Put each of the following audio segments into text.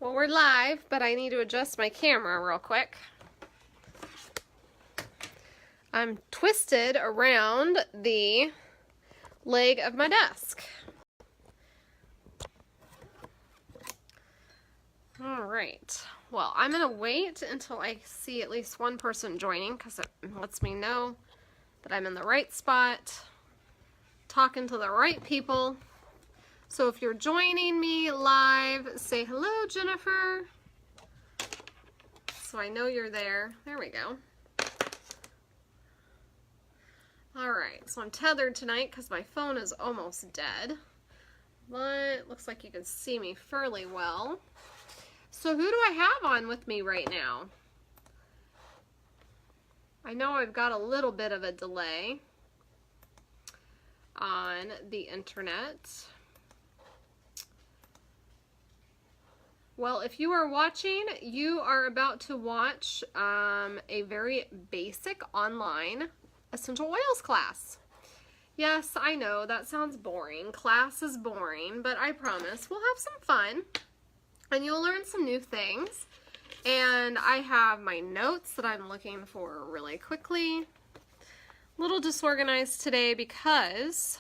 Well, we're live, but I need to adjust my camera real quick. I'm twisted around the leg of my desk. All right. Well, I'm going to wait until I see at least one person joining because it lets me know that I'm in the right spot, talking to the right people. So if you're joining me live, say hello, Jennifer. So I know you're there. There we go. All right, so I'm tethered tonight because my phone is almost dead, but it looks like you can see me fairly well. So who do I have on with me right now? I know I've got a little bit of a delay on the internet. Well, if you are watching, you are about to watch a very basic online essential oils class. Yes, I know that sounds boring. Class is boring, but I promise we'll have some fun and you'll learn some new things. And I have my notes that I'm looking for really quickly. A little disorganized today because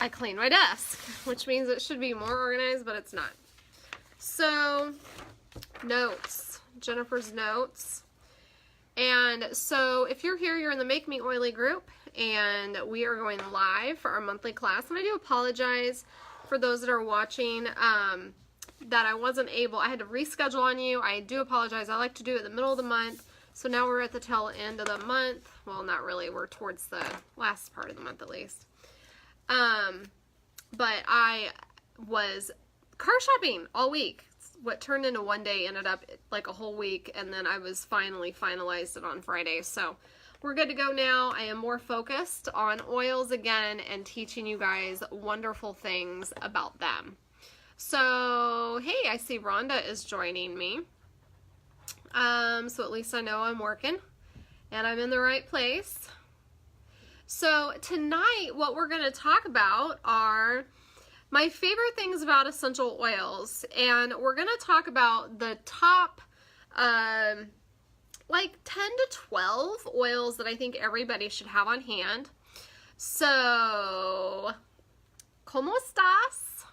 I cleaned my desk, which means it should be more organized, but it's not. So, notes, Jennifer's notes. And so if you're here, you're in the Make Me Oily group, and we are going live for our monthly class. And I do apologize for those that are watching that I wasn't able, I had to reschedule on you. I do apologize. I like to do it in the middle of the month. So now we're at the tail end of the month. Well, not really. We're towards the last part of the month at least. But I was car shopping all week. What turned into one day ended up like a whole week, and then I was finally finalized it on Friday. So we're good to go now. I am more focused on oils again and teaching you guys wonderful things about them. So, hey, I see Rhonda is joining me. So at least I know I'm working and I'm in the right place. So tonight what we're going to talk about are my favorite things about essential oils, and we're going to talk about the top like 10 to 12 oils that I think everybody should have on hand. So, ¿cómo estás?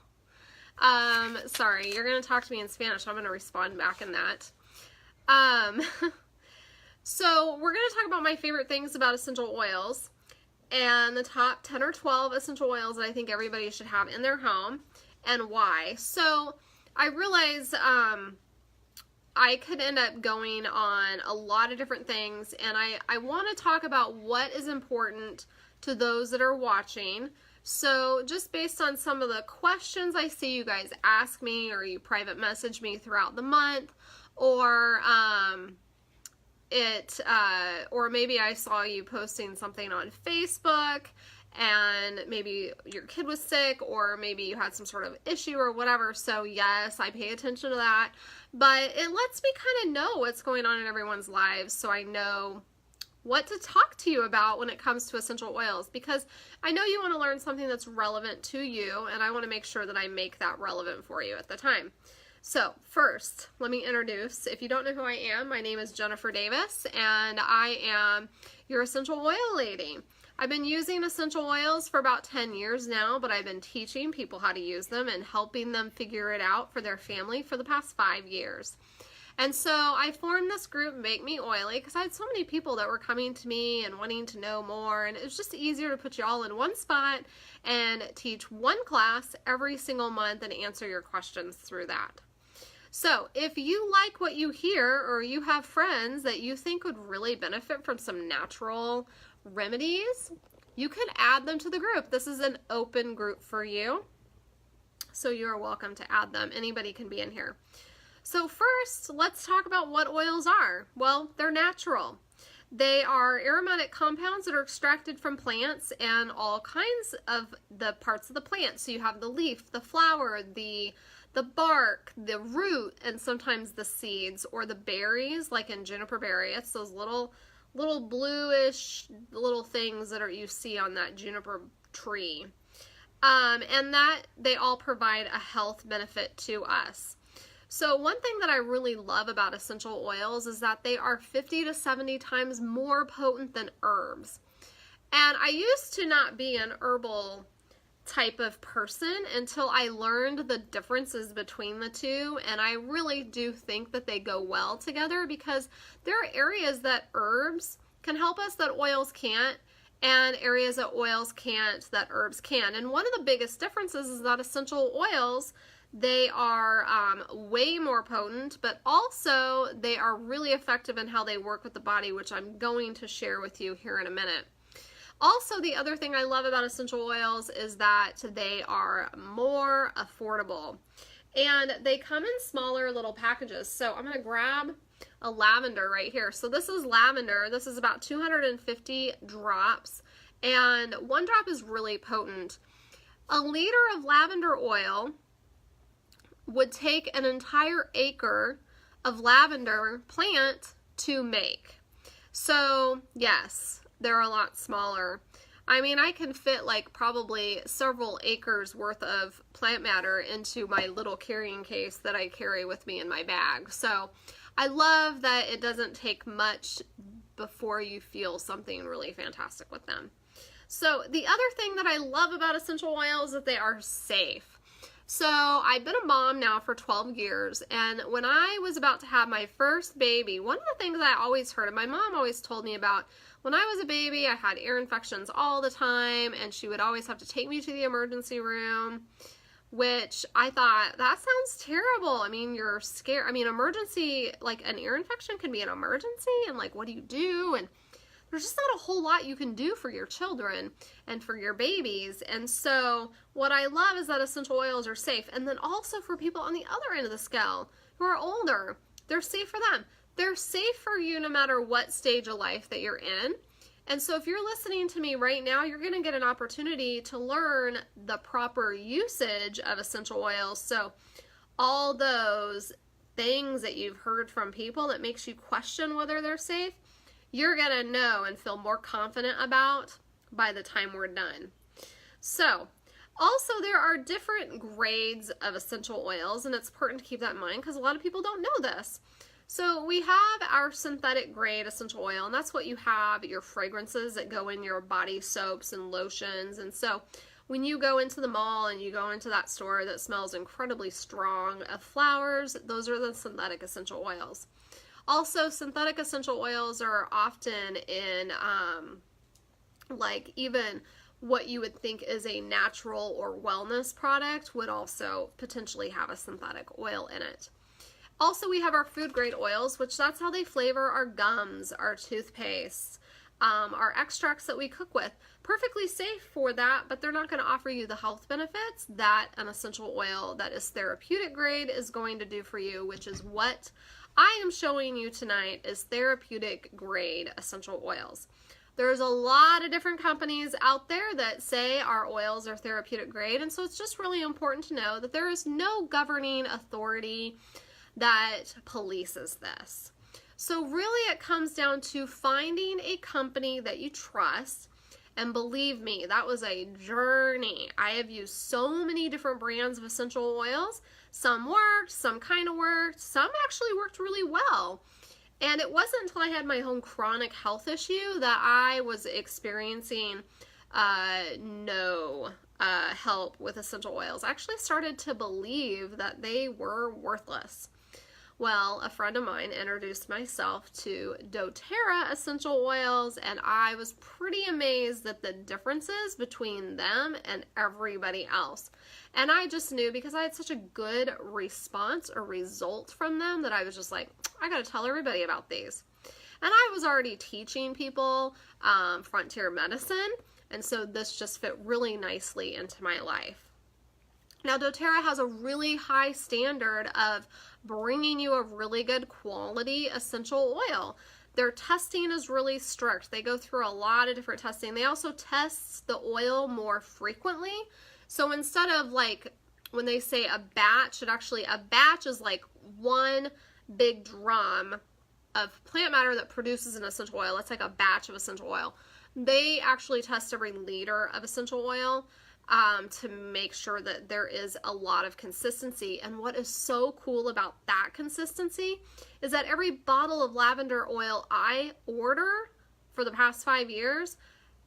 Sorry, you're going to talk to me in Spanish. I'm going to respond back in that. So we're going to talk about my favorite things about essential oils and the top 10 or 12 essential oils that I think everybody should have in their home and why. So I realize I could end up going on a lot of different things, and I want to talk about what is important to those that are watching. So just based on some of the questions I see you guys ask me, or you private message me throughout the month, or or maybe I saw you posting something on Facebook and maybe your kid was sick, or maybe you had some sort of issue or whatever. So yes, I pay attention to that, but it lets me kind of know what's going on in everyone's lives, so I know what to talk to you about when it comes to essential oils, because I know you want to learn something that's relevant to you, and I want to make sure that I make that relevant for you at the time. So first, let me introduce, if you don't know who I am, my name is Jennifer Davis, and I am your essential oil lady. I've been using essential oils for about 10 years now, but I've been teaching people how to use them and helping them figure it out for their family for the past 5 years. And so I formed this group, Make Me Oily, because I had so many people that were coming to me and wanting to know more, and it was just easier to put you all in one spot and teach one class every single month and answer your questions through that. So if you like what you hear, or you have friends that you think would really benefit from some natural remedies, you can add them to the group. This is an open group for you, so you're welcome to add them. Anybody can be in here. So first, let's talk about what oils are. Well, they're natural. They are aromatic compounds that are extracted from plants and all kinds of the parts of the plant. So you have the leaf, the flower, the bark, the root, and sometimes the seeds or the berries, like in juniper berry. It's those little bluish little things that you see on that juniper tree. and that they all provide a health benefit to us. So one thing that I really love about essential oils is that they are 50 to 70 times more potent than herbs. And I used to not be an herbal type of person until I learned the differences between the two, and I really do think that they go well together, because there are areas that herbs can help us that oils can't, and areas that oils can't that herbs can. And one of the biggest differences is that essential oils, they are way more potent, but also they are really effective in how they work with the body, which I'm going to share with you here in a minute. Also, the other thing I love about essential oils is that they are more affordable, and they come in smaller little packages. So I'm going to grab a lavender right here. So this is lavender. This is about 250 drops, and one drop is really potent. A liter of lavender oil would take an entire acre of lavender plant to make. So yes, they're a lot smaller. I mean, I can fit like probably several acres worth of plant matter into my little carrying case that I carry with me in my bag. So I love that it doesn't take much before you feel something really fantastic with them. So the other thing that I love about essential oils is that they are safe. So I've been a mom now for 12 years, and when I was about to have my first baby, one of the things I always heard, and my mom always told me about, when I was a baby, I had ear infections all the time, and she would always have to take me to the emergency room, which I thought, that sounds terrible. I mean, you're scared. I mean, emergency, like an ear infection can be an emergency, and like, what do you do? And there's just not a whole lot you can do for your children and for your babies. And so what I love is that essential oils are safe. And then also for people on the other end of the scale who are older, they're safe for them. They're safe for you no matter what stage of life that you're in. And so if you're listening to me right now, you're going to get an opportunity to learn the proper usage of essential oils. So all those things that you've heard from people that makes you question whether they're safe, you're going to know and feel more confident about by the time we're done. So, also there are different grades of essential oils, and it's important to keep that in mind because a lot of people don't know this. So we have our synthetic grade essential oil, and that's what you have, your fragrances that go in your body soaps and lotions. And so when you go into the mall and you go into that store that smells incredibly strong of flowers, those are the synthetic essential oils. Also, synthetic essential oils are often in, like even what you would think is a natural or wellness product would also potentially have a synthetic oil in it. Also, we have our food grade oils, which that's how they flavor our gums, our toothpaste, our extracts that we cook with. Perfectly safe for that, but they're not going to offer you the health benefits that an essential oil that is therapeutic grade is going to do for you, which is what I am showing you tonight is therapeutic grade essential oils. There's a lot of different companies out there that say our oils are therapeutic grade, and so it's just really important to know that there is no governing authority that polices this. So really it comes down to finding a company that you trust, and believe me, that was a journey. I have used so many different brands of essential oils. Some worked, some kind of worked, some actually worked really well. And it wasn't until I had my own chronic health issue that I was experiencing no help with essential oils. I actually started to believe that they were worthless. Well, a friend of mine introduced myself to doTERRA essential oils, and I was pretty amazed at the differences between them and everybody else. And I just knew, because I had such a good response or result from them, that I was just like, I gotta tell everybody about these. And I was already teaching people frontier medicine, and so this just fit really nicely into my life. Now, doTERRA has a really high standard of bringing you a really good quality essential oil. Their testing is really strict. They go through a lot of different testing. They also test the oil more frequently. So instead of like when they say a batch, a batch is like one big drum of plant matter that produces an essential oil. It's like a batch of essential oil. They actually test every liter of essential oil. to make sure that there is a lot of consistency. And what is so cool about that consistency is that every bottle of lavender oil I order for the past 5 years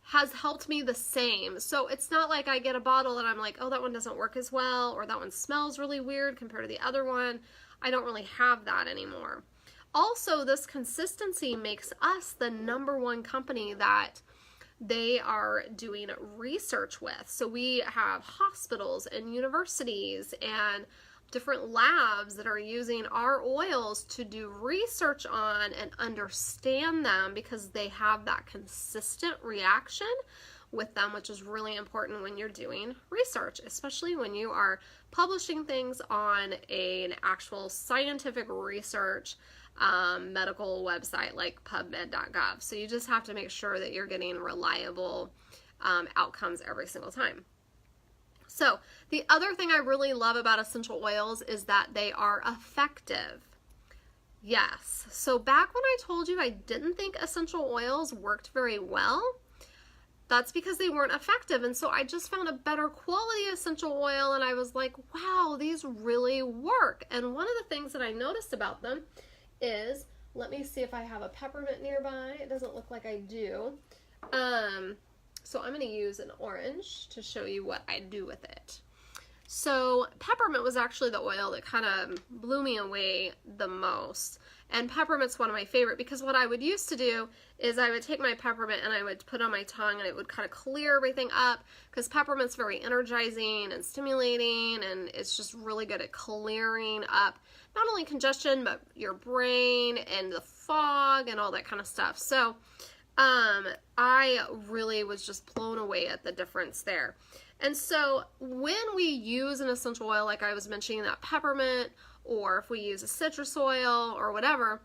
has helped me the same. So it's not like I get a bottle and I'm like, oh, that one doesn't work as well, or that one smells really weird compared to the other one. I don't really have that anymore. Also, this consistency makes us the #1 company that they are doing research with. So we have hospitals and universities and different labs that are using our oils to do research on and understand them, because they have that consistent reaction with them, which is really important when you're doing research, especially when you are publishing things on an actual scientific research medical website like PubMed.gov. So you just have to make sure that you're getting reliable outcomes every single time. So the other thing I really love about essential oils is that they are effective. Yes. So back when I told you I didn't think essential oils worked very well, that's because they weren't effective. And so I just found a better quality essential oil, and I was like, wow, these really work. And one of the things that I noticed about them is, let me see if I have a peppermint nearby. It doesn't look like I do. So I'm going to use an orange to show you what I do with it. So peppermint was actually the oil that kind of blew me away the most. And peppermint's one of my favorite, because what I would used to do is I would take my peppermint and I would put it on my tongue, and it would kind of clear everything up, because peppermint's very energizing and stimulating, and it's just really good at clearing up not only congestion, but your brain and the fog and all that kind of stuff. So I really was just blown away at the difference there. And so when we use an essential oil, like I was mentioning, that peppermint, or if we use a citrus oil or whatever,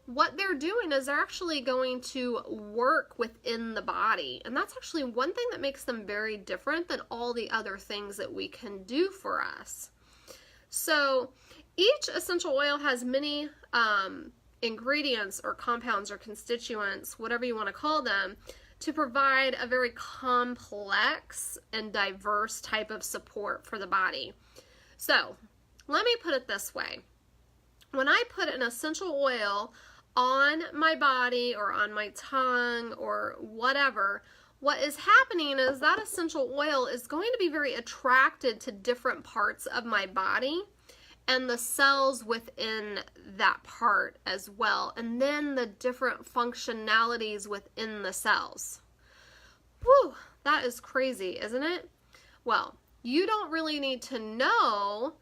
what they're doing is they're actually going to work within the body. And that's actually one thing that makes them very different than all the other things that we can do for us. So each essential oil has many ingredients or compounds or constituents, whatever you want to call them, to provide a very complex and diverse type of support for the body. So let me put it this way. When I put an essential oil on my body or on my tongue or whatever, what is happening is that essential oil is going to be very attracted to different parts of my body and the cells within that part as well, and then the different functionalities within the cells. Whew, that is crazy, isn't it? Well, you don't really need to know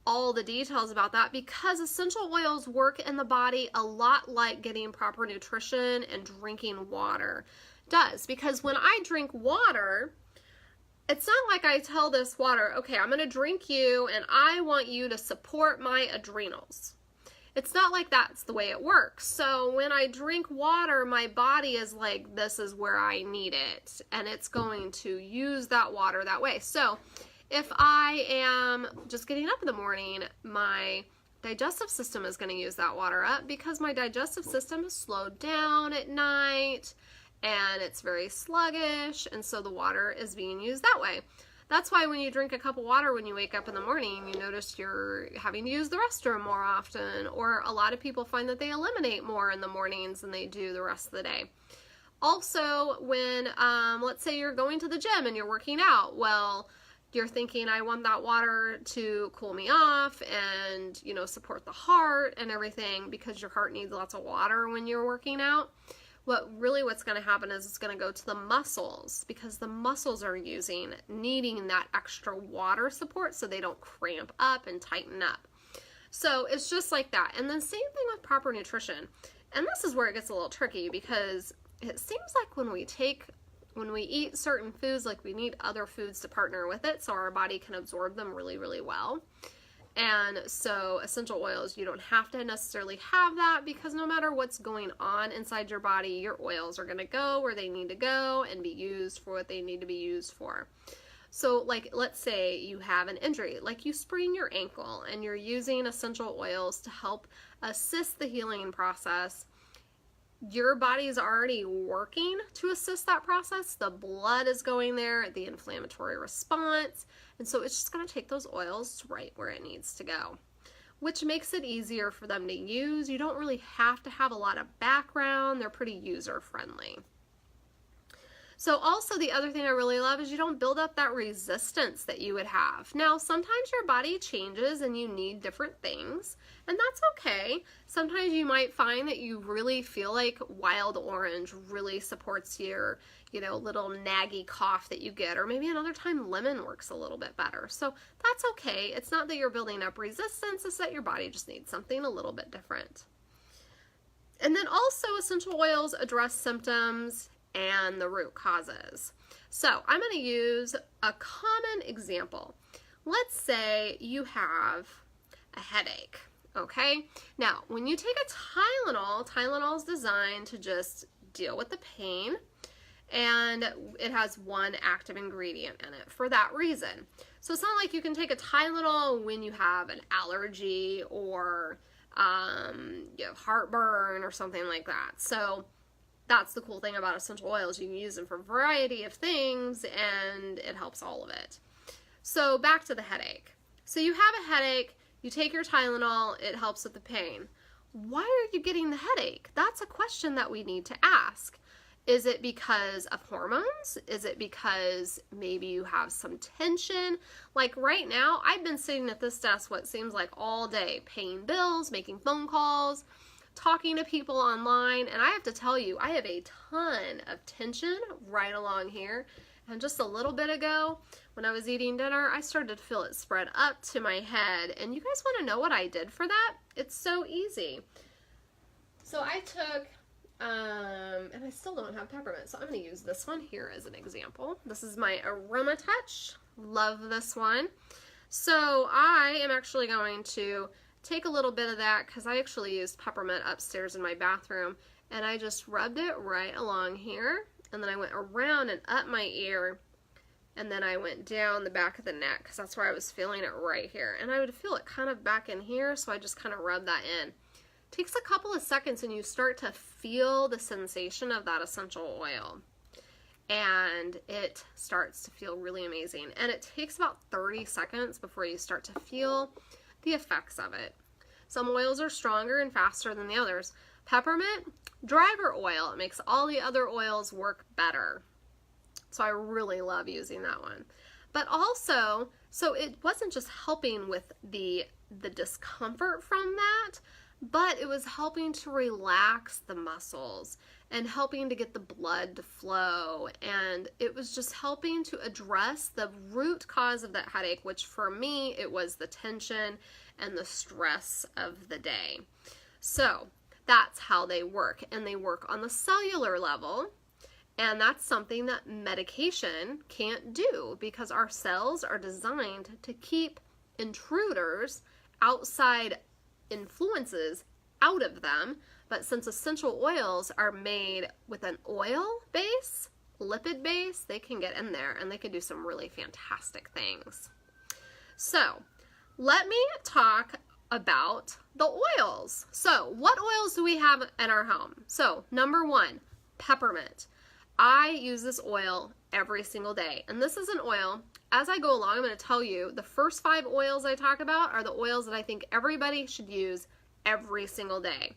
all the details about that, because essential oils work in the body a lot like getting proper nutrition and drinking water does. Because when I drink water, it's not like I tell this water, okay, I'm going to drink you and I want you to support my adrenals. It's not like that's the way it works. So when I drink water, my body is like, this is where I need it, and it's going to use that water that way. So if I am just getting up in the morning, my digestive system is going to use that water up, because my digestive system is slowed down at night and it's very sluggish, and so the water is being used that way. That's why when you drink a cup of water when you wake up in the morning, you notice you're having to use the restroom more often, or a lot of people find that they eliminate more in the mornings than they do the rest of the day. Also, when, let's say you're going to the gym and you're working out, well, you're thinking, I want that water to cool me off and, you know, support the heart and everything, because your heart needs lots of water when you're working out. What's going to happen is it's going to go to the muscles, because the muscles are needing that extra water support so they don't cramp up and tighten up. So it's just like that. And then same thing with proper nutrition. And this is where it gets a little tricky, because it seems like when we eat certain foods, like we need other foods to partner with it so our body can absorb them really, really well. And so essential oils, you don't have to necessarily have that, because no matter what's going on inside your body, your oils are going to go where they need to go and be used for what they need to be used for. So like, let's say you have an injury, like you sprain your ankle and you're using essential oils to help assist the healing process. your body is already working to assist that process. The blood is going there, the inflammatory response, and so it's just going to take those oils right where it needs to go, which makes it easier for them to use. You don't really have to have a lot of background. They're pretty user friendly. So also the other thing I really love is you don't build up that resistance that you would have. Now, sometimes your body changes and you need different things, and that's okay. Sometimes you might find that you really feel like wild orange really supports your, little naggy cough that you get, or maybe another time lemon works a little bit better. So that's okay. It's not that you're building up resistance, it's that your body just needs something a little bit different. And then also essential oils address symptoms and the root causes. So I'm going to use a common example. Let's say you have a headache, okay? Now, when you take a Tylenol is designed to just deal with the pain, and it has one active ingredient in it for that reason. So it's not like you can take a Tylenol when you have an allergy or you have heartburn or something like that. So that's the cool thing about essential oils. You can use them for a variety of things, and it helps all of it. So back to the headache. So you have a headache, you take your Tylenol, it helps with the pain. Why are you getting the headache? That's a question that we need to ask. Is it because of hormones? Is it because maybe you have some tension? Like right now, I've been sitting at this desk what seems like all day, paying bills, making phone calls, talking to people online, and I have to tell you, I have a ton of tension right along here. And just a little bit ago, when I was eating dinner, I started to feel it spread up to my head. And you guys want to know what I did for that? It's so easy. So I took, and I still don't have peppermint, so I'm going to use this one here as an example. This is my Aroma Touch. Love this one. So I am actually going to take a little bit of that, because I actually used peppermint upstairs in my bathroom, and I just rubbed it right along here, and then I went around and up my ear, and then I went down the back of the neck, because that's where I was feeling it right here, and I would feel it kind of back in here, so I just kind of rubbed that in. It takes a couple of seconds and you start to feel the sensation of that essential oil, and it starts to feel really amazing, and it takes about 30 seconds before you start to feel the effects of it. Some oils are stronger and faster than the others. Peppermint, driver oil. It makes all the other oils work better. So I really love using that one. But also, so it wasn't just helping with the discomfort from that, but it was helping to relax the muscles and helping to get the blood to flow, and it was just helping to address the root cause of that headache, which for me, it was the tension and the stress of the day. So that's how they work, and they work on the cellular level, and that's something that medication can't do, because our cells are designed to keep intruders, outside influences, out of them. But since essential oils are made with an oil base, lipid base, they can get in there and they can do some really fantastic things. So let me talk about the oils. So what oils do we have in our home? So number one, peppermint. I use this oil every single day, and this is an oil. As I go along, I'm going to tell you the first 5 oils I talk about are the oils that I think everybody should use every single day.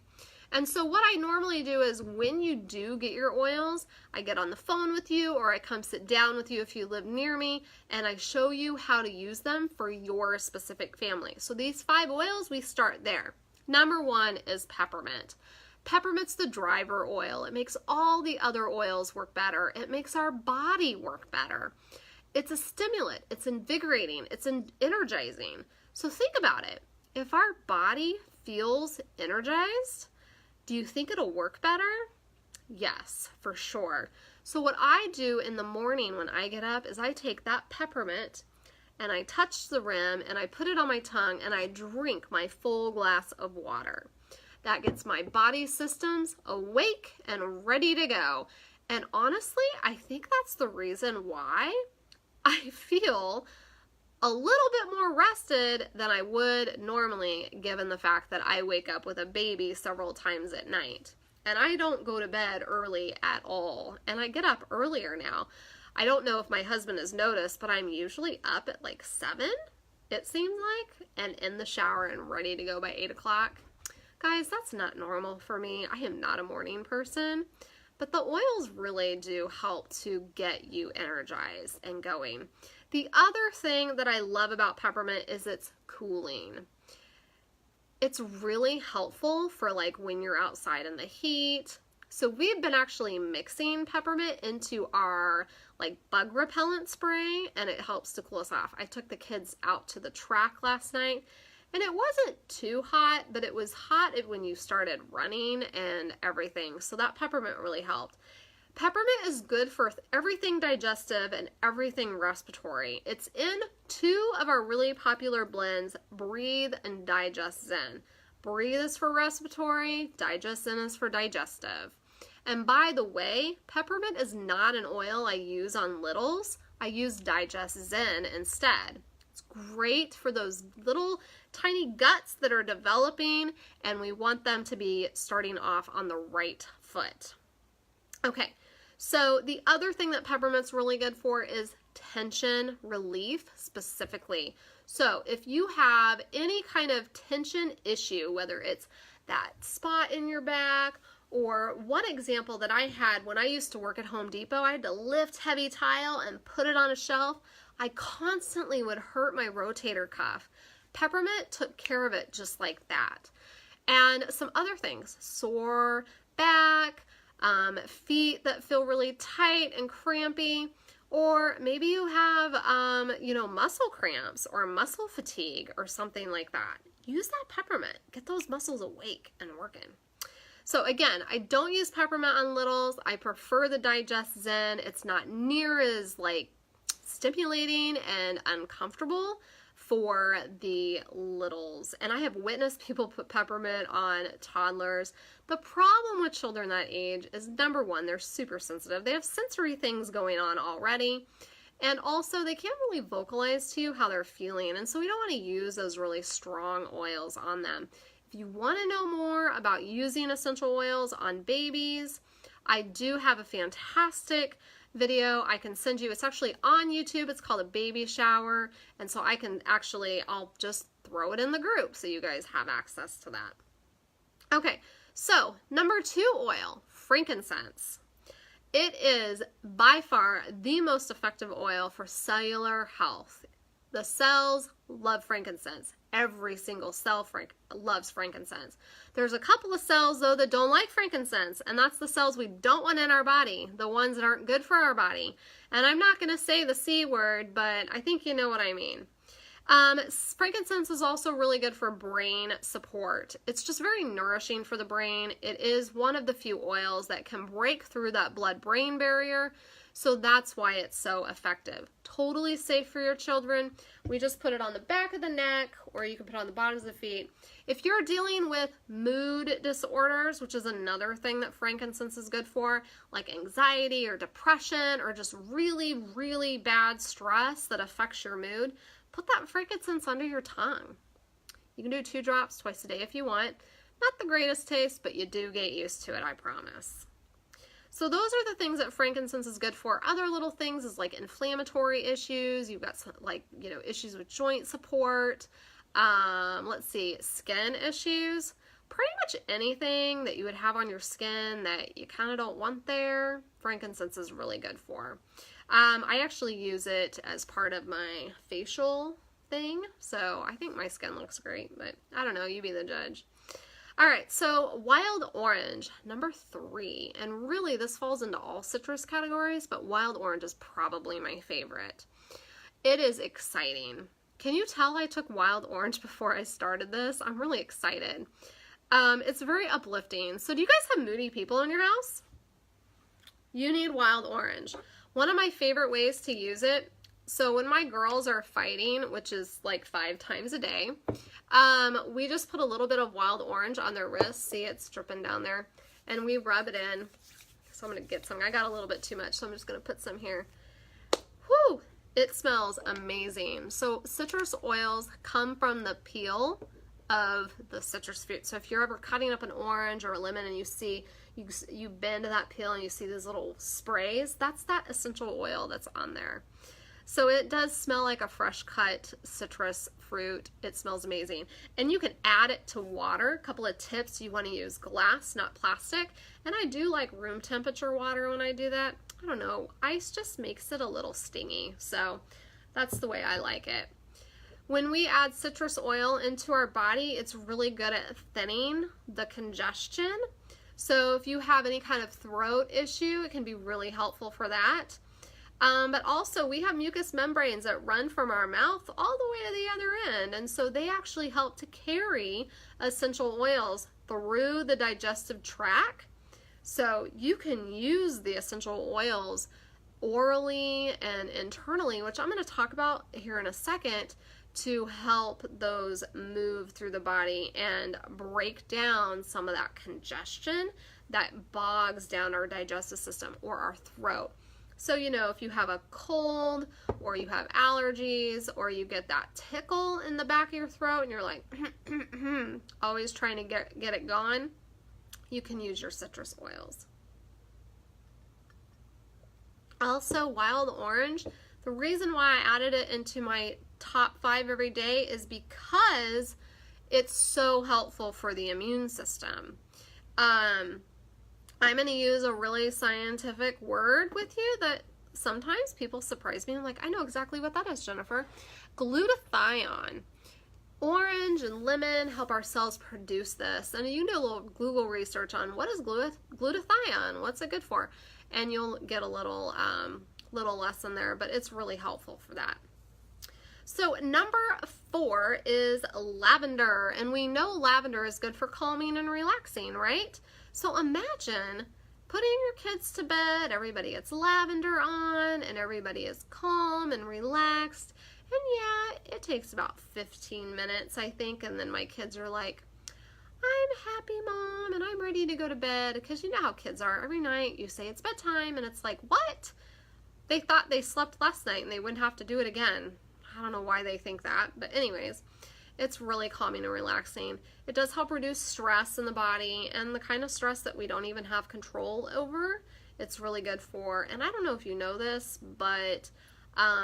And so what I normally do is when you do get your oils, I get on the phone with you, or I come sit down with you if you live near me, and I show you how to use them for your specific family. So these 5 oils, we start there. Number 1 is peppermint. Peppermint's the driver oil. It makes all the other oils work better. It makes our body work better. It's a stimulant. It's invigorating. It's energizing. So think about it. If our body feels energized, do you think it'll work better? Yes, for sure. So what I do in the morning when I get up is I take that peppermint and I touch the rim and I put it on my tongue and I drink my full glass of water. That gets my body systems awake and ready to go. And honestly, I think that's the reason why I feel a little bit more rested than I would normally, given the fact that I wake up with a baby several times at night. and I don't go to bed early at all, and I get up earlier now. I don't know if my husband has noticed, but I'm usually up at like 7, it seems like, and in the shower and ready to go by 8 o'clock. Guys, that's not normal for me. I am not a morning person, but the oils really do help to get you energized and going. The other thing that I love about peppermint is it's cooling. It's really helpful for like when you're outside in the heat. So we've been actually mixing peppermint into our like bug repellent spray, and it helps to cool us off. I took the kids out to the track last night, and it wasn't too hot, but it was hot when you started running and everything. So that peppermint really helped. Peppermint is good for everything digestive and everything respiratory. It's in 2 of our really popular blends, Breathe and Digest Zen. Breathe is for respiratory, Digest Zen is for digestive. And by the way, peppermint is not an oil I use on littles. I use Digest Zen instead. It's great for those little tiny guts that are developing, and we want them to be starting off on the right foot. Okay, so the other thing that peppermint's really good for is tension relief specifically. So if you have any kind of tension issue, whether it's that spot in your back, or one example that I had when I used to work at Home Depot, I had to lift heavy tile and put it on a shelf. I constantly would hurt my rotator cuff. Peppermint took care of it just like that. And some other things, sore back, feet that feel really tight and crampy, or maybe you have, muscle cramps or muscle fatigue or something like that. Use that peppermint. Get those muscles awake and working. So again, I don't use peppermint on littles. I prefer the Digest Zen. It's not near as like stimulating and uncomfortable for the littles. And I have witnessed people put peppermint on toddlers. The problem with children that age is, number one, they're super sensitive. They have sensory things going on already. And also they can't really vocalize to you how they're feeling. And so we don't want to use those really strong oils on them. If you want to know more about using essential oils on babies, I do have a fantastic video I can send you. It's actually on YouTube. It's called A Baby Shower. And so I'll just throw it in the group so you guys have access to that. Okay, so number 2 oil, frankincense. It is by far the most effective oil for cellular health. The cells love frankincense. Every single cell loves frankincense. There's a couple of cells, though, that don't like frankincense, and that's the cells we don't want in our body, the ones that aren't good for our body. And I'm not going to say the C word, but I think you know what I mean. Frankincense is also really good for brain support. It's just very nourishing for the brain. It is one of the few oils that can break through that blood-brain barrier, so that's why it's so effective. Totally safe for your children. We just put it on the back of the neck, or you can put it on the bottoms of the feet. If you're dealing with mood disorders, which is another thing that frankincense is good for, like anxiety or depression or just really, really bad stress that affects your mood, put that frankincense under your tongue. You can do 2 drops twice a day if you want. Not the greatest taste, but you do get used to it, I promise. So those are the things that frankincense is good for. Other little things is like inflammatory issues. You've got some, issues with joint support. Skin issues. Pretty much anything that you would have on your skin that you kind of don't want there, frankincense is really good for. I actually use it as part of my facial thing, so I think my skin looks great, but I don't know, you be the judge. All right, so wild orange, number 3, and really this falls into all citrus categories, but wild orange is probably my favorite. It is exciting. Can you tell I took wild orange before I started this? I'm really excited. It's very uplifting. So do you guys have moody people in your house? You need wild orange. One of my favorite ways to use it, so when my girls are fighting, which is like 5 times a day, we just put a little bit of wild orange on their wrists. See, it's dripping down there. And we rub it in. So I'm going to get some. I got a little bit too much, so I'm just going to put some here. Whew! It smells amazing. So citrus oils come from the peel of the citrus fruit. So if you're ever cutting up an orange or a lemon and you see, you bend that peel and you see these little sprays, that's that essential oil that's on there. So it does smell like a fresh cut citrus fruit. It smells amazing. And you can add it to water. A couple of tips: you want to use glass, not plastic. And I do like room temperature water when I do that. I don't know, ice just makes it a little stingy. So that's the way I like it. When we add citrus oil into our body, it's really good at thinning the congestion. So if you have any kind of throat issue, it can be really helpful for that. But also we have mucous membranes that run from our mouth all the way to the other end. And so they actually help to carry essential oils through the digestive tract. So you can use the essential oils orally and internally, which I'm going to talk about here in a second, to help those move through the body and break down some of that congestion that bogs down our digestive system or our throat. So, you know, if you have a cold or you have allergies or you get that tickle in the back of your throat and you're like, always trying to get it gone, you can use your citrus oils. Also, wild orange. The reason why I added it into my top 5 every day is because it's so helpful for the immune system. I'm going to use a really scientific word with you that sometimes people surprise me. I'm like, I know exactly what that is, Jennifer. Glutathione. Orange and lemon help our cells produce this. And you do a little Google research on what is glutathione, what's it good for? And you'll get a little lesson there, but it's really helpful for that. So number 4 is lavender, and we know lavender is good for calming and relaxing, right? So imagine putting your kids to bed, everybody gets lavender on, and everybody is calm and relaxed. And yeah, it takes about 15 minutes, I think, and then my kids are like, I'm happy, Mom, and I'm ready to go to bed, because you know how kids are. Every night you say it's bedtime, and it's like, what? They thought they slept last night and they wouldn't have to do it again. I don't know why they think that, but anyways, it's really calming and relaxing. It does help reduce stress in the body, and the kind of stress that we don't even have control over, it's really good for. And I don't know if you know this, but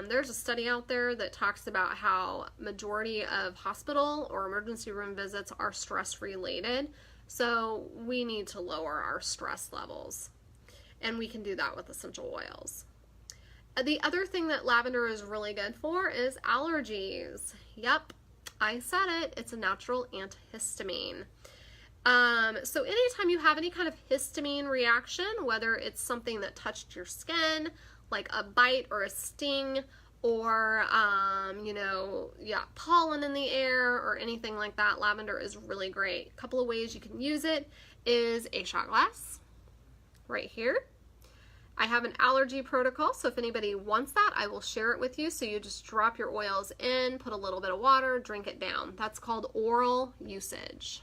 there's a study out there that talks about how majority of hospital or emergency room visits are stress related. So we need to lower our stress levels, and we can do that with essential oils. The other thing that lavender is really good for is allergies. Yep, I said it. It's a natural antihistamine. So anytime you have any kind of histamine reaction, whether it's something that touched your skin, like a bite or a sting, or, pollen in the air or anything like that, lavender is really great. A couple of ways you can use it is a shot glass right here. I have an allergy protocol, so if anybody wants that, I will share it with you. So you just drop your oils in, put a little bit of water, drink it down. That's called oral usage.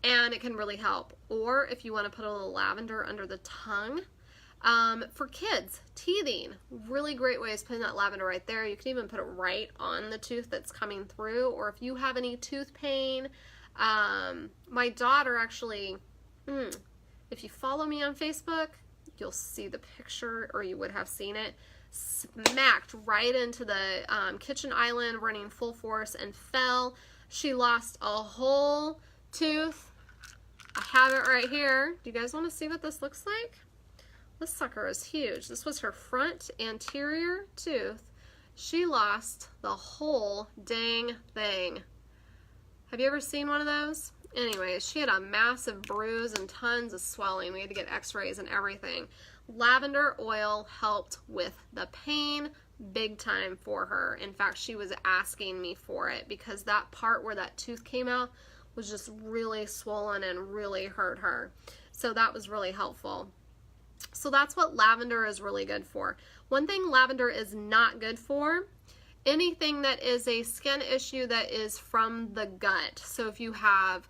And it can really help. Or if you want to put a little lavender under the tongue. For kids, teething, really great way is putting that lavender right there. You can even put it right on the tooth that's coming through. Or if you have any tooth pain, my daughter actually, if you follow me on Facebook, you'll see the picture, or you would have seen it, smacked right into the kitchen island running full force and fell. She lost a whole tooth. I have it right here. Do you guys want to see what this looks like? This sucker is huge. This was her front anterior tooth. She lost the whole dang thing. Have you ever seen one of those? Anyways, she had a massive bruise and tons of swelling. We had to get x-rays and everything. Lavender oil helped with the pain big time for her. In fact, she was asking me for it because that part where that tooth came out was just really swollen and really hurt her. So that was really helpful. So that's what lavender is really good for. One thing lavender is not good for, anything that is a skin issue that is from the gut. So if you have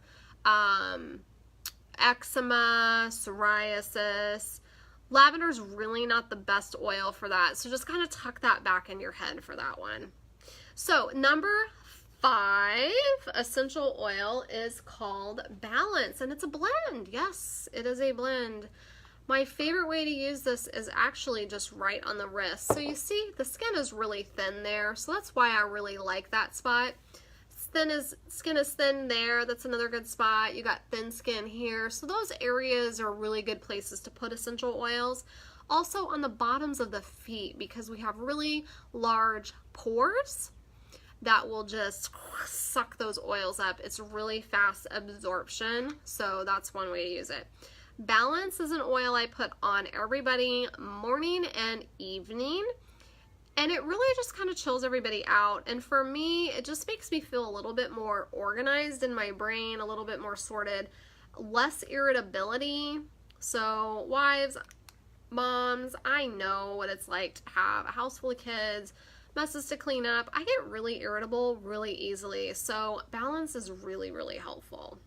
eczema, psoriasis, lavender is really not the best oil for that. So just kind of tuck that back in your head for that one. So number 5 essential oil is called Balance, and it's a blend. Yes, it is a blend. My favorite way to use this is actually just right on the wrist. So you see the skin is really thin there, so that's why I really like that spot. Skin is thin there, that's another good spot. You got thin skin here, so those areas are really good places to put essential oils. Also on the bottoms of the feet, because we have really large pores that will just suck those oils up. It's really fast absorption, so that's one way to use it. Balance is an oil I put on everybody morning and evening, and it really just kind of chills everybody out. And for me, it just makes me feel a little bit more organized in my brain, a little bit more sorted, less irritability. So wives, moms, I know what it's like to have a house full of kids, messes to clean up. I get really irritable really easily, so Balance is really, really helpful.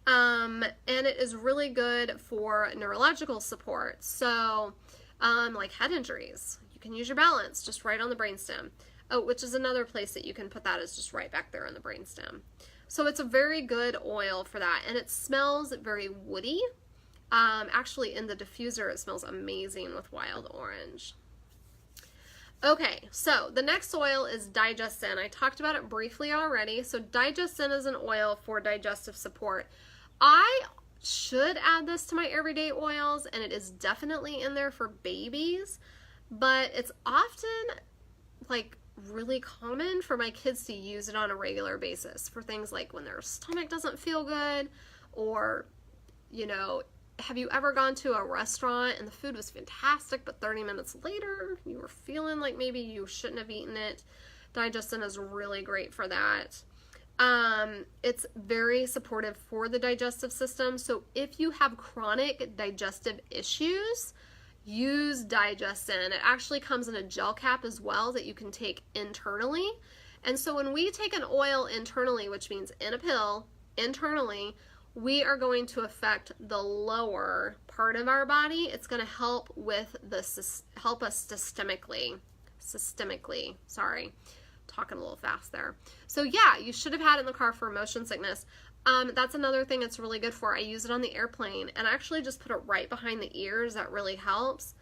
And it is really good for neurological support. So, like head injuries, you can use your Balance just right on the brainstem. Oh, which is another place that you can put that, is just right back there on the brainstem. So it's a very good oil for that, and it smells very woody. Actually, in the diffuser, it smells amazing with wild orange. Okay, so the next oil is Digestin. I talked about it briefly already. So Digestin is an oil for digestive support. I should add this to my everyday oils, and it is definitely in there for babies, but it's often like really common for my kids to use it on a regular basis for things like when their stomach doesn't feel good, or, you know, have you ever gone to a restaurant and the food was fantastic, but 30 minutes later you were feeling like maybe you shouldn't have eaten it? Digestin is really great for that. It's very supportive for the digestive system. So if you have chronic digestive issues, use Digestin. It actually comes in a gel cap as well that you can take internally. And so when we take an oil internally, which means in a pill internally, we are going to affect the lower part of our body. It's going to help with help us systemically, sorry, talking a little fast there. So yeah, you should have had it in the car for motion sickness. That's another thing it's really good for. I use it on the airplane, and I actually just put it right behind the ears. That really helps.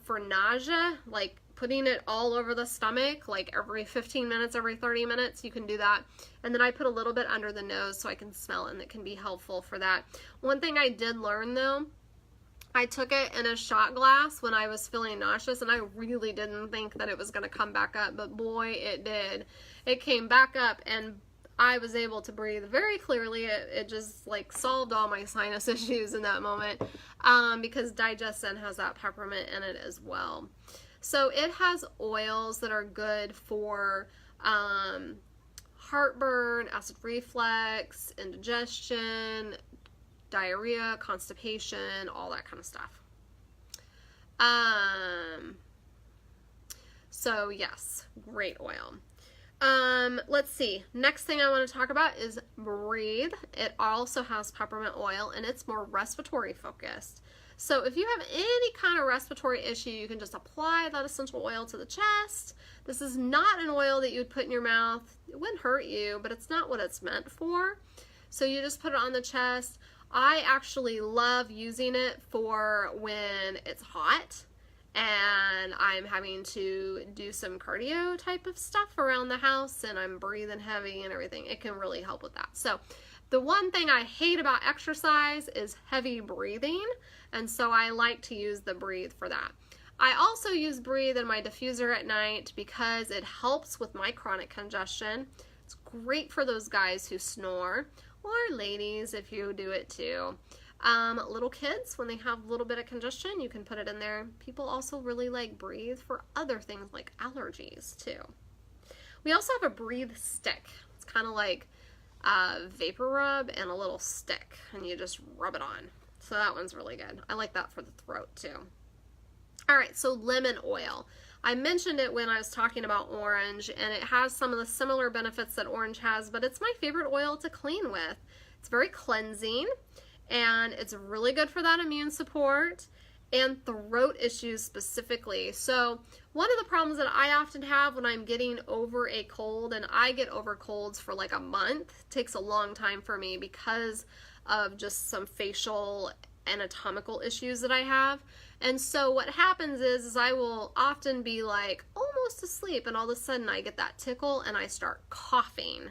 For nausea, like putting it all over the stomach, like every 15 minutes, every 30 minutes, you can do that. And then I put a little bit under the nose so I can smell it, and it can be helpful for that. One thing I did learn though, I took it in a shot glass when I was feeling nauseous, and I really didn't think that it was going to come back up, but boy, it did. It came back up, and I was able to breathe very clearly. It just like solved all my sinus issues in that moment, because Digestin has that peppermint in it as well. So it has oils that are good for heartburn, acid reflux, indigestion, diarrhea, constipation, all that kind of stuff. So yes, great oil. Let's see. Next thing I want to talk about is Breathe. It also has peppermint oil, and it's more respiratory focused. So if you have any kind of respiratory issue, you can just apply that essential oil to the chest. This is not an oil that you would put in your mouth. It wouldn't hurt you, but it's not what it's meant for. So you just put it on the chest. I actually love using it for when it's hot and I'm having to do some cardio type of stuff around the house and I'm breathing heavy and everything. It can really help with that. So the one thing I hate about exercise is heavy breathing, and so I like to use the Breathe for that. I also use Breathe in my diffuser at night because it helps with my chronic congestion. It's great for those guys who snore, or ladies if you do it too. Little kids, when they have a little bit of congestion, you can put it in there. People also really like Breathe for other things like allergies too. We also have a Breathe stick. It's kind of like vapor rub and a little stick, and you just rub it on. So that one's really good. I like that for the throat too. All right, so lemon oil. I mentioned it when I was talking about orange, and it has some of the similar benefits that orange has, but it's my favorite oil to clean with. It's very cleansing, and it's really good for that immune support, and throat issues specifically. So one of the problems that I often have when I'm getting over a cold, and I get over colds for like a month, it takes a long time for me because of just some facial anatomical issues that I have. And so what happens is I will often be like almost asleep, and all of a sudden I get that tickle and I start coughing.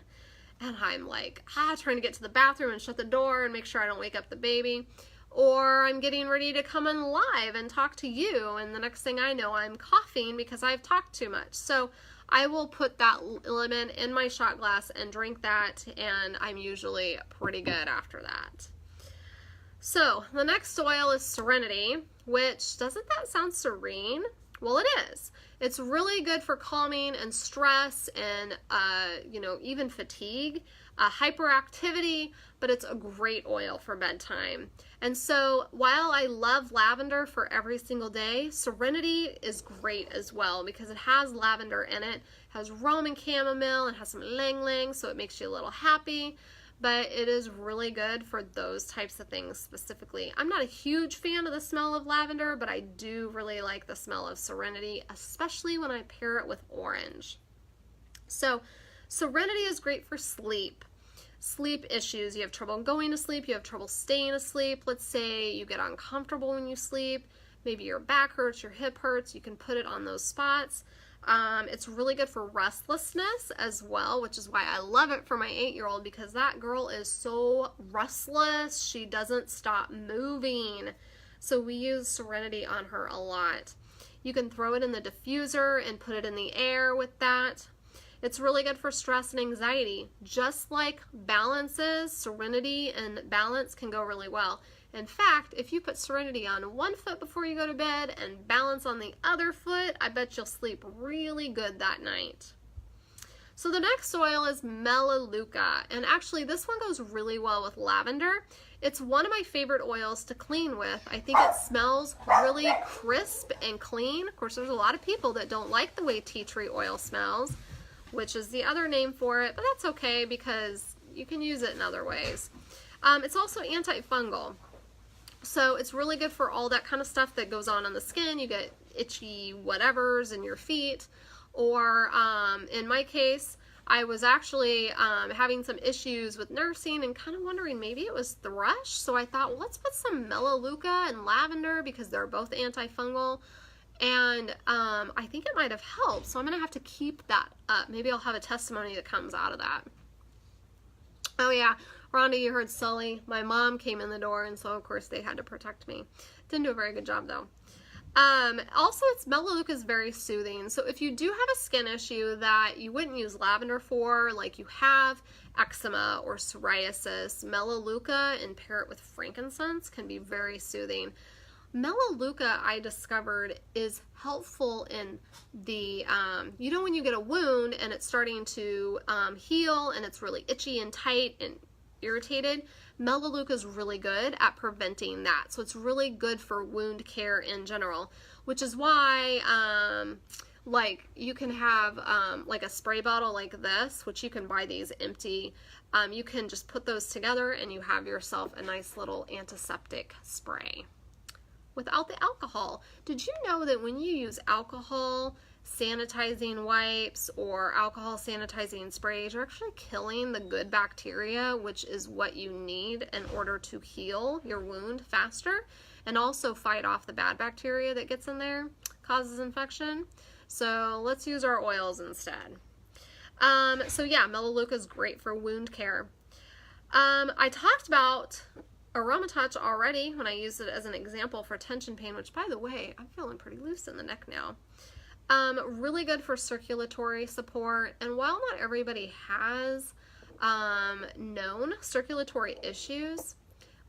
And I'm like, trying to get to the bathroom and shut the door and make sure I don't wake up the baby. Or I'm getting ready to come in live and talk to you, and the next thing I know, I'm coughing because I've talked too much. So I will put that lemon in my shot glass and drink that, and I'm usually pretty good after that. So the next oil is Serenity, which, doesn't that sound serene? Well, it is. It's really good for calming and stress and, even fatigue, hyperactivity, but it's a great oil for bedtime. And so while I love lavender for every single day, Serenity is great as well because it has lavender in it, has Roman chamomile, and has some ylang ylang, so it makes you a little happy. But it is really good for those types of things specifically. I'm not a huge fan of the smell of lavender, but I do really like the smell of Serenity, especially when I pair it with orange. So Serenity is great for sleep. Sleep issues. You have trouble going to sleep, you have trouble staying asleep. Let's say you get uncomfortable when you sleep. Maybe your back hurts, your hip hurts. You can put it on those spots. It's really good for restlessness as well, which is why I love it for my 8-year-old, because that girl is so restless. She doesn't stop moving. So we use Serenity on her a lot. You can throw it in the diffuser and put it in the air with that. It's really good for stress and anxiety. Just like Balance is, Serenity and Balance can go really well. In fact, if you put Serenity on one foot before you go to bed and Balance on the other foot, I bet you'll sleep really good that night. So the next oil is Melaleuca, and actually this one goes really well with lavender. It's one of my favorite oils to clean with. I think it smells really crisp and clean. Of course, there's a lot of people that don't like the way tea tree oil smells, which is the other name for it, but that's okay because you can use it in other ways. It's also antifungal. So it's really good for all that kind of stuff that goes on the skin. You get itchy whatevers in your feet. Or in my case, I was actually having some issues with nursing and kind of wondering maybe it was thrush. So I thought, well, let's put some Melaleuca and lavender because they're both antifungal. And I think it might have helped. So I'm going to have to keep that up. Maybe I'll have a testimony that comes out of that. Oh yeah, Rhonda, you heard Sully. My mom came in the door, and so of course they had to protect me. Didn't do a very good job though. Also, Melaleuca is very soothing. So if you do have a skin issue that you wouldn't use lavender for, like you have eczema or psoriasis, Melaleuca and pair it with frankincense can be very soothing. Melaleuca, I discovered, is helpful in the, when you get a wound and it's starting to heal and it's really itchy and tight and irritated, Melaleuca is really good at preventing that. So it's really good for wound care in general, which is why you can have like a spray bottle like this, which you can buy these empty. You can just put those together and you have yourself a nice little antiseptic spray without the alcohol. Did you know that when you use alcohol sanitizing wipes or alcohol sanitizing sprays, you're actually killing the good bacteria, which is what you need in order to heal your wound faster and also fight off the bad bacteria that gets in there, causes infection. So let's use our oils instead. So yeah, Melaleuca is great for wound care. I talked about Aromatouch already when I used it as an example for tension pain, which by the way, I'm feeling pretty loose in the neck now. Really good for circulatory support. And while not everybody has known circulatory issues,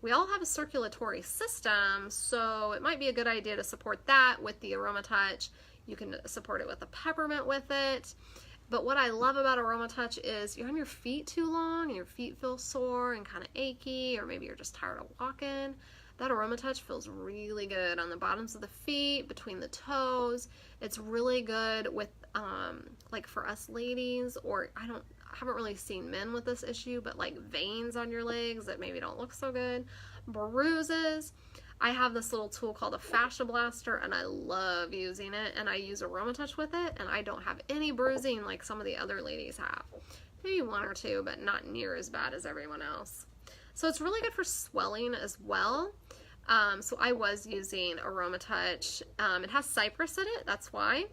we all have a circulatory system, so it might be a good idea to support that with the Aromatouch. You can support it with a peppermint with it. But what I love about Aromatouch is you're on your feet too long and your feet feel sore and kind of achy, or maybe you're just tired of walking. That Aromatouch feels really good on the bottoms of the feet, between the toes. It's really good with, like for us ladies, or I haven't really seen men with this issue, but like veins on your legs that maybe don't look so good, bruises. I have this little tool called a Fascia Blaster, and I love using it, and I use AromaTouch with it, and I don't have any bruising like some of the other ladies have. Maybe one or two, but not near as bad as everyone else. So it's really good for swelling as well. So I was using AromaTouch. It has cypress in it, that's why.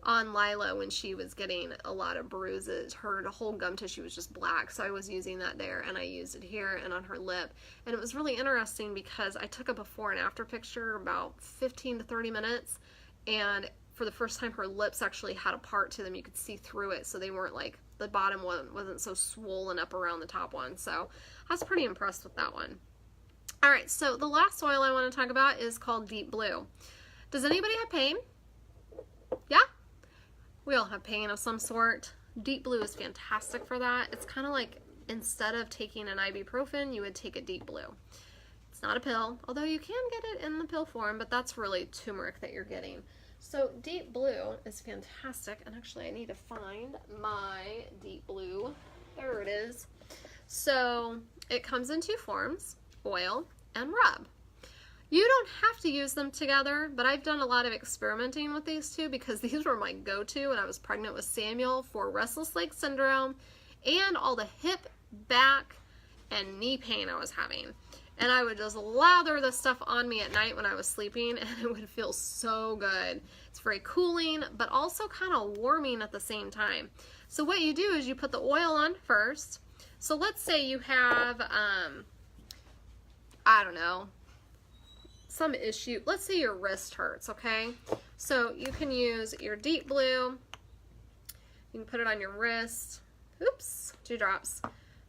On Lila, when she was getting a lot of bruises, her whole gum tissue was just black, so I was using that there, and I used it here and on her lip. And it was really interesting because I took a before and after picture about 15 to 30 minutes, and for the first time her lips actually had a part to them. You could see through it, so they weren't like, the bottom one wasn't so swollen up around the top one. So I was pretty impressed with that one. Alright, so the last oil I want to talk about is called Deep Blue. Does anybody have pain? Yeah? We all have pain of some sort. Deep Blue is fantastic for that. It's kind of like, instead of taking an ibuprofen, you would take a Deep Blue. It's not a pill, although you can get it in the pill form, but that's really turmeric that you're getting. So Deep Blue is fantastic, and actually I need to find my Deep Blue. There it is. So it comes in two forms, oil and rub. You don't have to use them together, but I've done a lot of experimenting with these two because these were my go-to when I was pregnant with Samuel for restless leg syndrome and all the hip, back, and knee pain I was having. And I would just lather this stuff on me at night when I was sleeping, and it would feel so good. It's very cooling, but also kind of warming at the same time. So what you do is you put the oil on first. So let's say you have, I don't know, some issue. Let's say your wrist hurts, okay? So you can use your Deep Blue. You can put it on your wrist. Oops, 2 drops.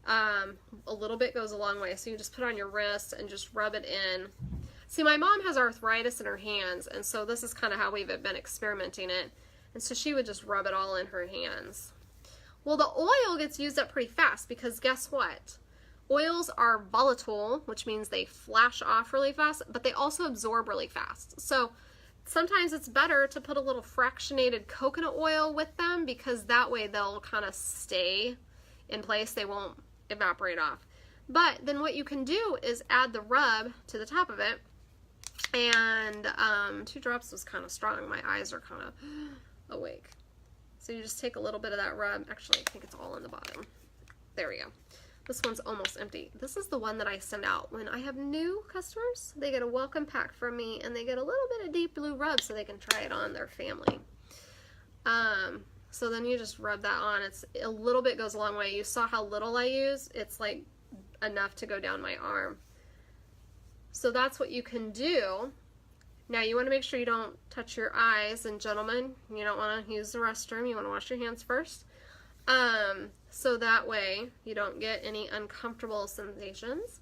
A little bit goes a long way. So you just put it on your wrist and just rub it in. See, my mom has arthritis in her hands, and so this is kind of how we've been experimenting it. And so she would just rub it all in her hands. Well, the oil gets used up pretty fast because guess what? Oils are volatile, which means they flash off really fast, but they also absorb really fast. So sometimes it's better to put a little fractionated coconut oil with them because that way they'll kind of stay in place. They won't evaporate off. But then what you can do is add the rub to the top of it. And 2 drops was kind of strong. My eyes are kind of awake. So you just take a little bit of that rub. Actually, I think it's all in the bottom. There we go. This one's almost empty. This is the one that I send out when I have new customers. They get a welcome pack from me, and they get a little bit of Deep Blue rub so they can try it on their family. So then you just rub that on. It's a little bit goes a long way. You saw how little I use. It's like enough to go down my arm. So that's what you can do. Now you want to make sure you don't touch your eyes, and gentlemen, you don't want to use the restroom. You want to wash your hands first. So that way you don't get any uncomfortable sensations.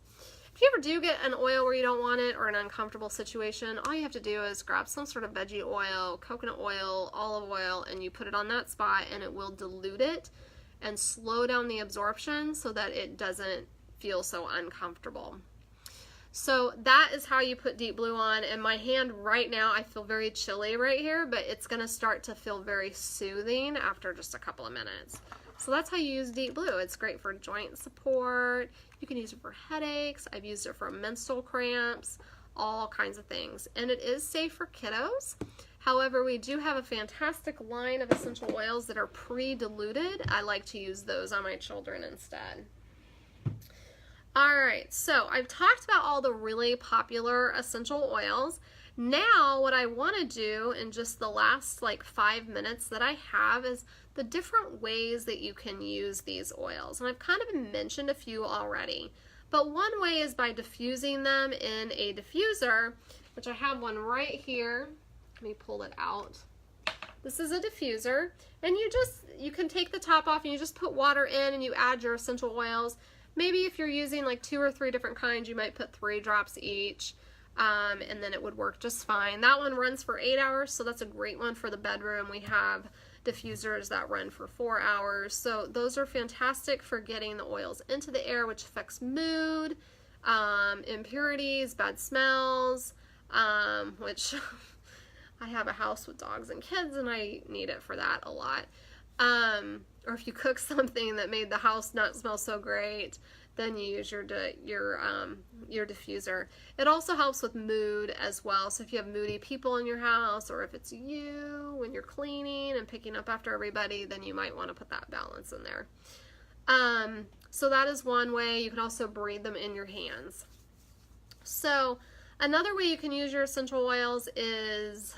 If you ever do get an oil where you don't want it or an uncomfortable situation, all you have to do is grab some sort of veggie oil, coconut oil, olive oil, and you put it on that spot, and it will dilute it and slow down the absorption so that it doesn't feel so uncomfortable. So that is how you put Deep Blue on, and my hand right now, I feel very chilly right here, but it's going to start to feel very soothing after just a couple of minutes. So that's how you use Deep Blue. It's great for joint support. You can use it for headaches. I've used it for menstrual cramps, all kinds of things. And it is safe for kiddos. However, we do have a fantastic line of essential oils that are pre-diluted. I like to use those on my children instead. Alright, so I've talked about all the really popular essential oils. Now what I want to do in just the last like 5 minutes that I have is the different ways that you can use these oils. And I've kind of mentioned a few already. But one way is by diffusing them in a diffuser, which I have one right here. Let me pull it out. This is a diffuser, and you can take the top off and you just put water in and you add your essential oils. Maybe if you're using like 2 or 3 different kinds, you might put 3 drops each, and then it would work just fine. That one runs for 8 hours, so that's a great one for the bedroom. We have diffusers that run for 4 hours, so those are fantastic for getting the oils into the air, which affects mood, impurities, bad smells, which I have a house with dogs and kids, and I need it for that a lot. Or if you cook something that made the house not smell so great, then you use your diffuser. It also helps with mood as well. So if you have moody people in your house, or if it's you when you're cleaning and picking up after everybody, then you might want to put that balance in there. So that is one way. You can also breathe them in your hands. So another way you can use your essential oils is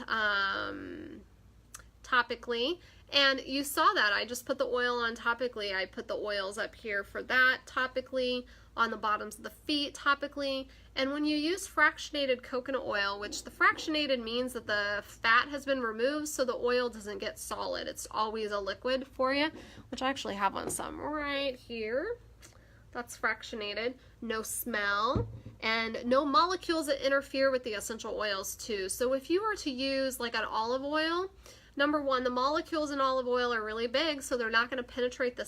topically. And you saw that. I just put the oil on topically. I put the oils up here for that topically, on the bottoms of the feet topically. And when you use fractionated coconut oil, which the fractionated means that the fat has been removed so the oil doesn't get solid. It's always a liquid for you, which I actually have on some right here. That's fractionated. No smell and no molecules that interfere with the essential oils too. So if you were to use like an olive oil, number one, the molecules in olive oil are really big, so they're not going to penetrate the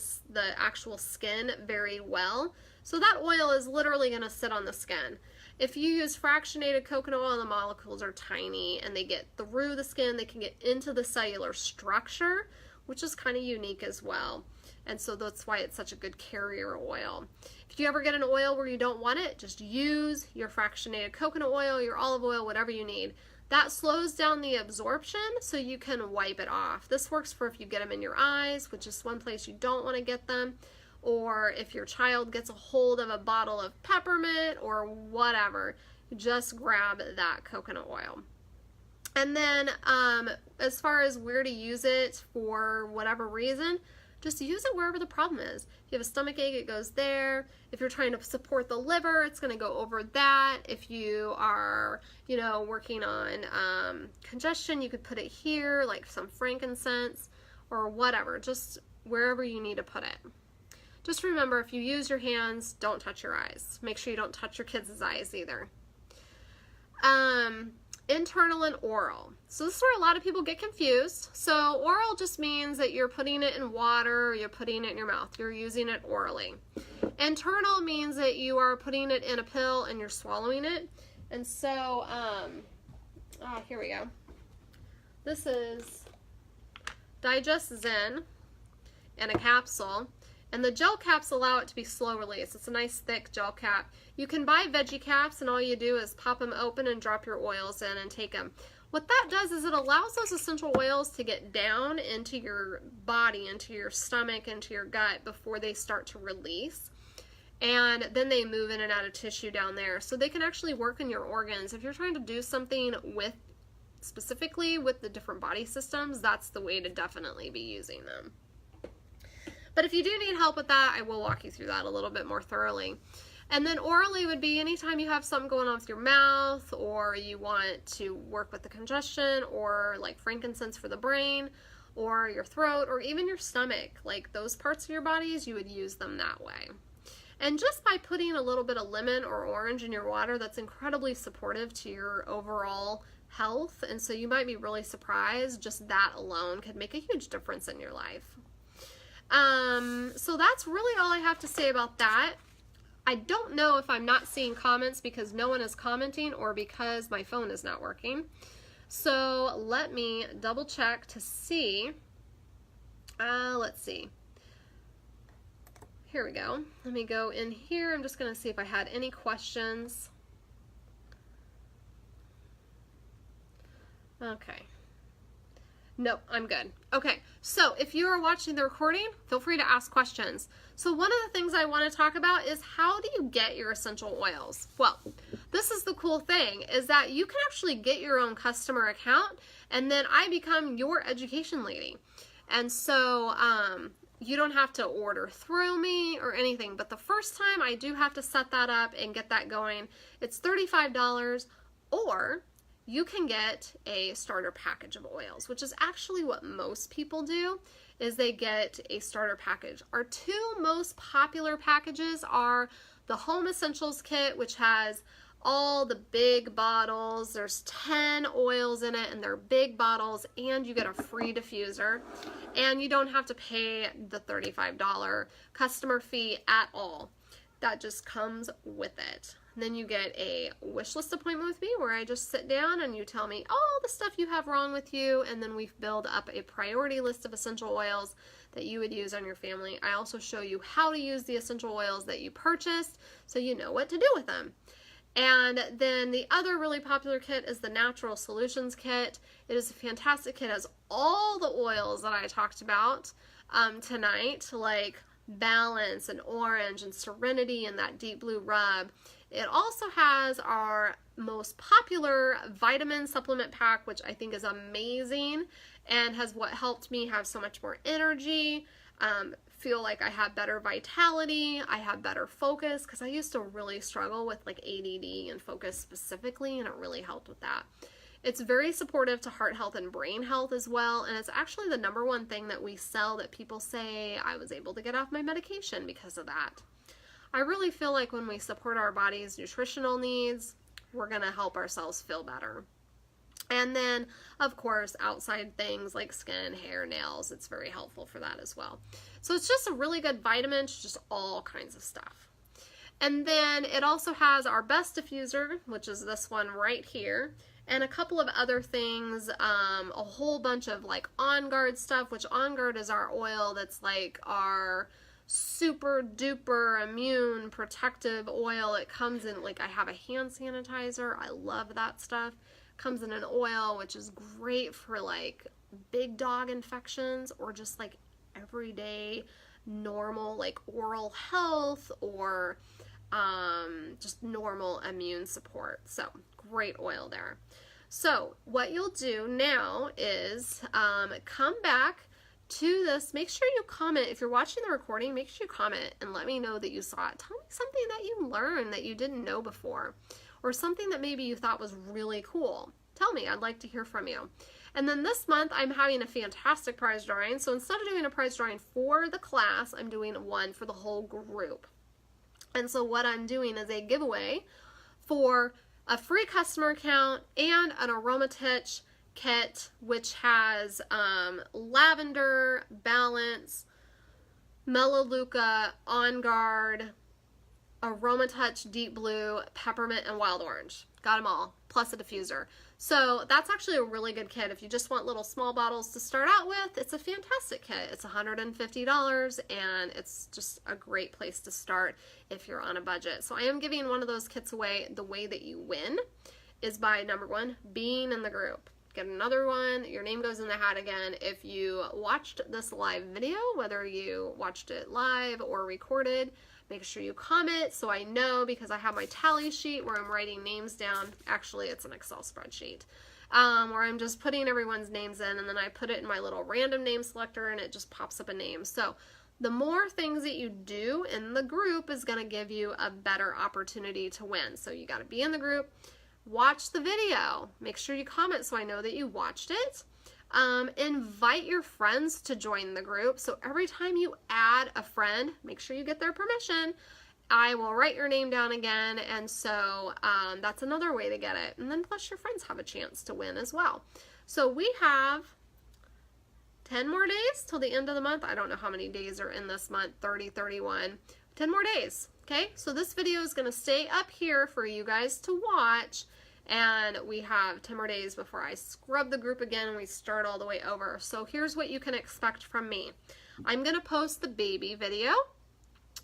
actual skin very well. So that oil is literally going to sit on the skin. If you use fractionated coconut oil, the molecules are tiny and they get through the skin. They can get into the cellular structure, which is kind of unique as well. And so that's why it's such a good carrier oil. If you ever get an oil where you don't want it, just use your fractionated coconut oil, your olive oil, whatever you need. That slows down the absorption so you can wipe it off. This works for if you get them in your eyes, which is one place you don't want to get them, or if your child gets a hold of a bottle of peppermint or whatever, just grab that coconut oil. And then as far as where to use it for whatever reason, just use it wherever the problem is. If you have a stomach ache, it goes there. If you're trying to support the liver, it's going to go over that. If you are, working on congestion, you could put it here, like some frankincense or whatever, just wherever you need to put it. Just remember, if you use your hands, don't touch your eyes. Make sure you don't touch your kids' eyes either. Internal and oral. So this is where a lot of people get confused. So oral just means that you're putting it in water or you're putting it in your mouth. You're using it orally. Internal means that you are putting it in a pill and you're swallowing it. And so, here we go. This is Digest Zen in a capsule. And the gel caps allow it to be slow release. It's a nice thick gel cap. You can buy veggie caps and all you do is pop them open and drop your oils in and take them. What that does is it allows those essential oils to get down into your body, into your stomach, into your gut before they start to release. And then they move in and out of tissue down there. So they can actually work in your organs. If you're trying to do something specifically with the different body systems, that's the way to definitely be using them. But if you do need help with that, I will walk you through that a little bit more thoroughly. And then orally would be anytime you have something going on with your mouth, or you want to work with the congestion, or like frankincense for the brain, or your throat, or even your stomach. Like those parts of your bodies, you would use them that way. And just by putting a little bit of lemon or orange in your water, that's incredibly supportive to your overall health. And so you might be really surprised, just that alone could make a huge difference in your life. So that's really all I have to say about that. I don't know if I'm not seeing comments because no one is commenting or because my phone is not working. So let me double check to see. Let's see. Here we go. Let me go in here. I'm just going to see if I had any questions. Okay. Nope, I'm good. Okay, so if you are watching the recording, feel free to ask questions. So one of the things I want to talk about is how do you get your essential oils? Well, this is the cool thing, is that you can actually get your own customer account, and then I become your education lady. And so you don't have to order through me or anything, but the first time I do have to set that up and get that going. It's $35, or you can get a starter package of oils, which is actually what most people do, is they get a starter package. Our two most popular packages are the Home Essentials Kit, which has all the big bottles. There's 10 oils in it, and they're big bottles, and you get a free diffuser, and you don't have to pay the $35 customer fee at all. That just comes with it. Then you get a wish list appointment with me where I just sit down and you tell me all the stuff you have wrong with you, and then we build up a priority list of essential oils that you would use on your family. I also show you how to use the essential oils that you purchased so you know what to do with them. And then the other really popular kit is the Natural Solutions Kit. It is a fantastic kit. It has all the oils that I talked about tonight, like Balance and Orange and Serenity and that Deep Blue Rub. It also has our most popular vitamin supplement pack, which I think is amazing and has what helped me have so much more energy, feel like I have better vitality, I have better focus, because I used to really struggle with like ADD and focus specifically, and it really helped with that. It's very supportive to heart health and brain health as well, and it's actually the #1 thing that we sell that people say, I was able to get off my medication because of that. I really feel like when we support our body's nutritional needs, we're going to help ourselves feel better. And then, of course, outside things like skin, hair, nails, it's very helpful for that as well. So it's just a really good vitamin, it's just all kinds of stuff. And then it also has our best diffuser, which is this one right here, and a couple of other things, a whole bunch of like On Guard stuff, which On Guard is our oil that's like our super duper immune protective oil. It comes in, like, I have a hand sanitizer. I love that stuff. Comes in an oil, which is great for like big dog infections or just like everyday normal like oral health or just normal immune support. So great oil there. So what you'll do now is come back to this. Make sure you comment. If you're watching the recording, make sure you comment and let me know that you saw it. Tell me something that you learned that you didn't know before, or something that maybe you thought was really cool. Tell me. I'd like to hear from you. And then this month I'm having a fantastic prize drawing. So instead of doing a prize drawing for the class, I'm doing one for the whole group. And so what I'm doing is a giveaway for a free customer account and an Aromatouch kit, which has lavender, Balance, Melaleuca, On Guard, Aromatouch Deep Blue, Peppermint, and Wild Orange. Got them all, plus a diffuser. So that's actually a really good kit. If you just want little small bottles to start out with, it's a fantastic kit. It's $150 and it's just a great place to start if you're on a budget. So I am giving one of those kits away. The way that you win is by, #1, being in the group. Get another one, your name goes in the hat again. If you watched this live video, whether you watched it live or recorded, make sure you comment so I know, because I have my tally sheet where I'm writing names down. Actually, it's an Excel spreadsheet where I'm just putting everyone's names in, and then I put it in my little random name selector and it just pops up a name. So the more things that you do in the group is going to give you a better opportunity to win. So you got to be in the group. Watch the video. Make sure you comment so I know that you watched it. Invite your friends to join the group. So every time you add a friend, make sure you get their permission. I will write your name down again. And so that's another way to get it. And then plus your friends have a chance to win as well. So we have 10 more days till the end of the month. I don't know how many days are in this month, 30, 31. 10 more days. Okay, so this video is going to stay up here for you guys to watch, and we have 10 more days before I scrub the group again and we start all the way over. So here's what you can expect from me. I'm going to post the baby video,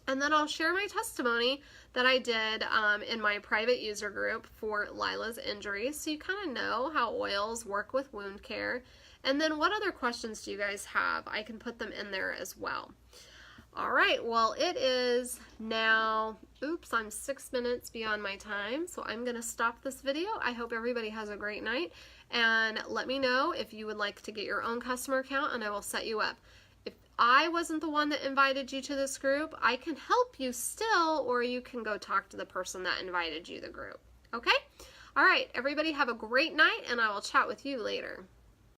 and then I'll share my testimony that I did in my private user group for Lila's injuries, so you kind of know how oils work with wound care. And then what other questions do you guys have? I can put them in there as well. All right, well, it is now, oops, I'm 6 minutes beyond my time, so I'm going to stop this video. I hope everybody has a great night, and let me know if you would like to get your own customer account, and I will set you up. If I wasn't the one that invited you to this group, I can help you still, or you can go talk to the person that invited you to the group, okay? All right, everybody have a great night, and I will chat with you later.